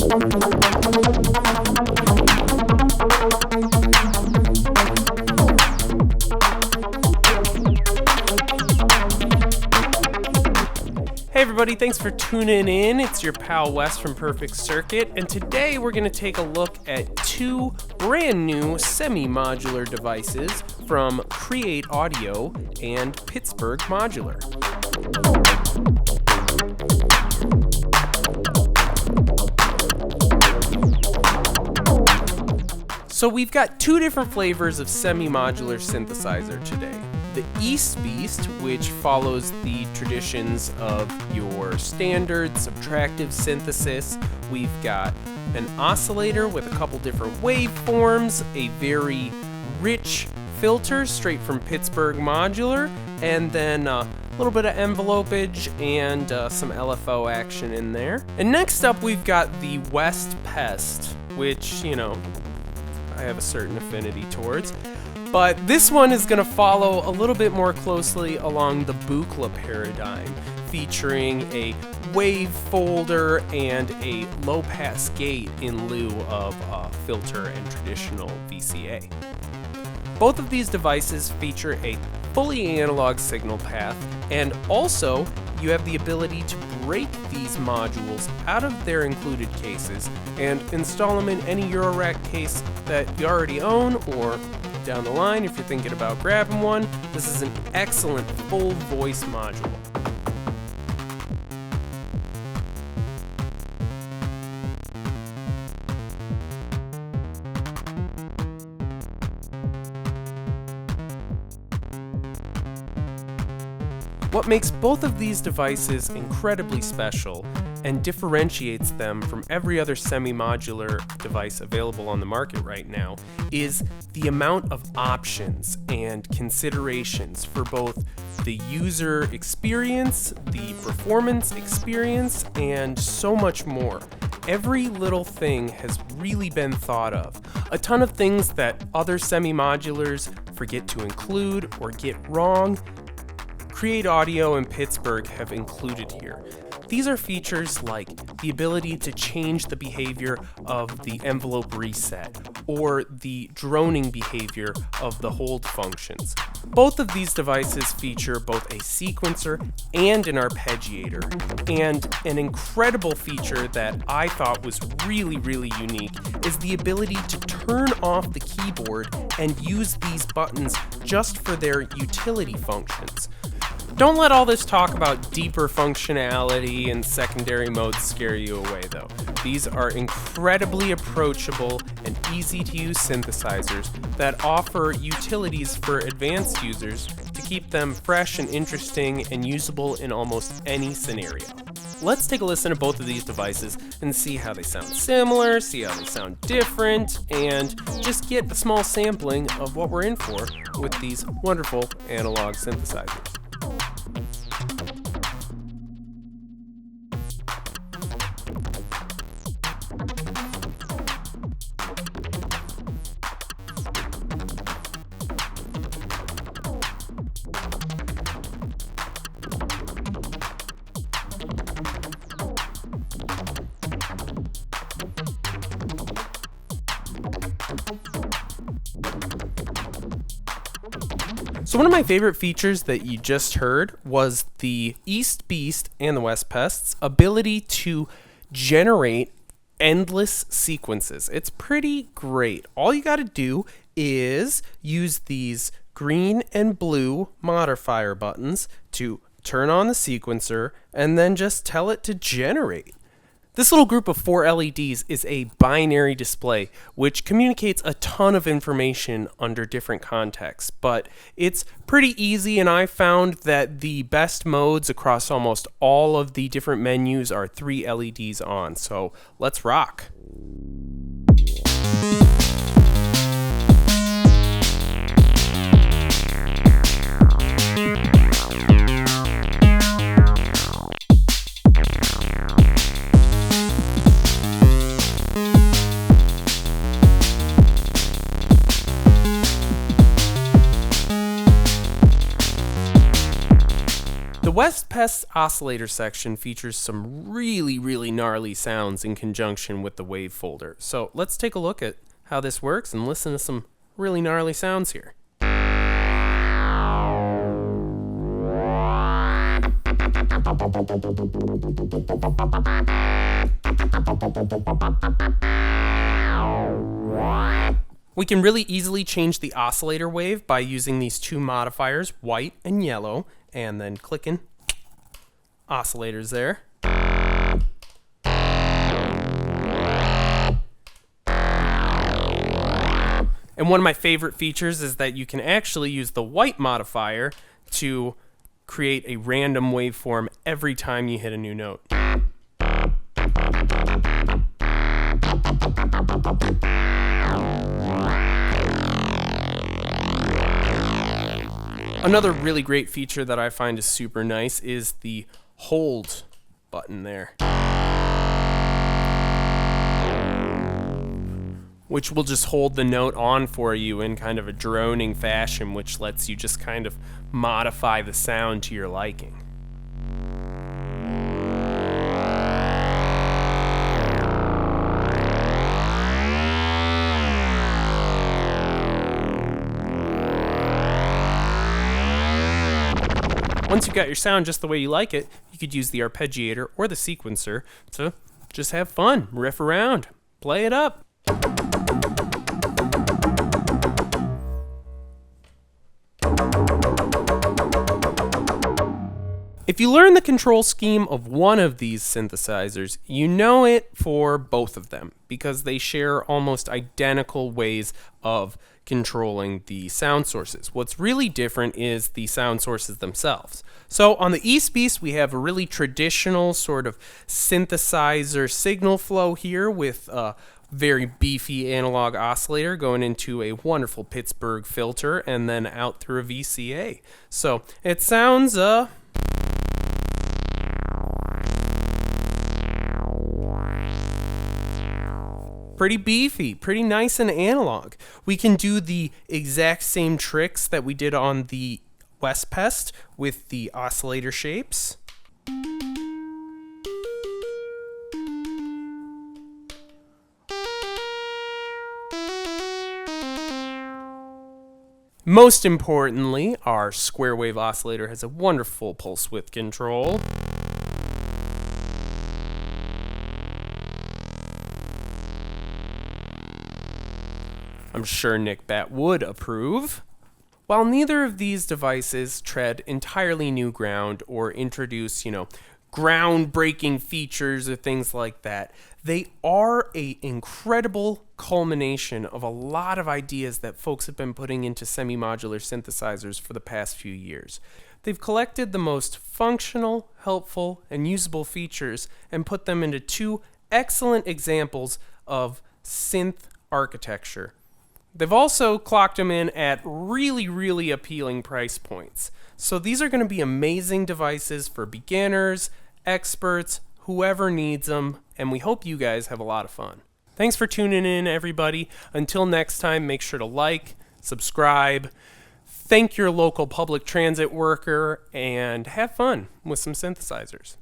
Hey everybody, thanks for tuning in. It's your pal Wes from Perfect Circuit, and today we're going to take a look at two brand new semi-modular devices from Create Audio and Pittsburgh Modular. So we've got two different flavors of semi-modular synthesizer today. The East Beast, which follows the traditions of your standard subtractive synthesis. We've got an oscillator with a couple different waveforms, a very rich filter straight from Pittsburgh Modular, and then a little bit of envelopage and some LFO action in there. And next up we've got the West Pest, which, I have a certain affinity towards. But this one is going to follow a little bit more closely along the Buchla paradigm, featuring a wave folder and a low-pass gate in lieu of a filter and traditional VCA. Both of these devices feature a fully analog signal path, and also you have the ability to break these modules out of their included cases and install them in any eurorack case that you already own, or down the line if you're thinking about grabbing one. This is an excellent full voice module. What makes both of these devices incredibly special and differentiates them from every other semi-modular device available on the market right now is the amount of options and considerations for both the user experience, the performance experience, and so much more. Every little thing has really been thought of. A ton of things that other semi-modulars forget to include or get wrong, Create Audio and Pittsburgh have included here. These are features like the ability to change the behavior of the envelope reset or the droning behavior of the hold functions. Both of these devices feature both a sequencer and an arpeggiator, and an incredible feature that I thought was really unique is the ability to turn off the keyboard and use these buttons just for their utility functions. Don't let all this talk about deeper functionality and secondary modes scare you away, though. These are incredibly approachable and easy to use synthesizers that offer utilities for advanced users to keep them fresh and interesting and usable in almost any scenario. Let's take a listen to both of these devices and see how they sound similar, see how they sound different, and just get a small sampling of what we're in for with these wonderful analog synthesizers. So one of my favorite features that you just heard was the East Beast and the West Pest's ability to generate endless sequences. It's pretty great. All you got to do is use these green and blue modifier buttons to turn on the sequencer and then just tell it to generate. This little group of 4 LEDs is a binary display, which communicates a ton of information under different contexts, but it's pretty easy, and I found that the best modes across almost all of the different menus are 3 LEDs on, so let's rock. The West Pest oscillator section features some really gnarly sounds in conjunction with the wave folder. So let's take a look at how this works and listen to some really gnarly sounds here. We can really easily change the oscillator wave by using these two modifiers, white and yellow, and then clicking oscillators there. And one of my favorite features is that you can actually use the white modifier to create a random waveform every time you hit a new note. Another really great feature that I find is super nice is the hold button there, which will just hold the note on for you in kind of a droning fashion, which lets you just kind of modify the sound to your liking. Once you've got your sound just the way you like it, you could use the arpeggiator or the sequencer to just have fun, riff around, play it up. If you learn the control scheme of one of these synthesizers, you know it for both of them because they share almost identical ways of controlling the sound sources. What's really different is the sound sources themselves. So on the East Beast, we have a really traditional sort of synthesizer signal flow here with a very beefy analog oscillator going into a wonderful Pittsburgh filter and then out through a VCA. So it sounds pretty beefy, pretty nice and analog. We can do the exact same tricks that we did on the West Pest with the oscillator shapes. Most importantly, our square wave oscillator has a wonderful pulse width control. I'm sure Nick Bat would approve. While neither of these devices tread entirely new ground or introduce, groundbreaking features or things like that, they are an incredible culmination of a lot of ideas that folks have been putting into semi-modular synthesizers for the past few years. They've collected the most functional, helpful, and usable features and put them into two excellent examples of synth architecture. They've also clocked them in at really appealing price points. So these are going to be amazing devices for beginners, experts, whoever needs them, and we hope you guys have a lot of fun. Thanks for tuning in, everybody. Until next time, make sure to like, subscribe, thank your local public transit worker, and have fun with some synthesizers.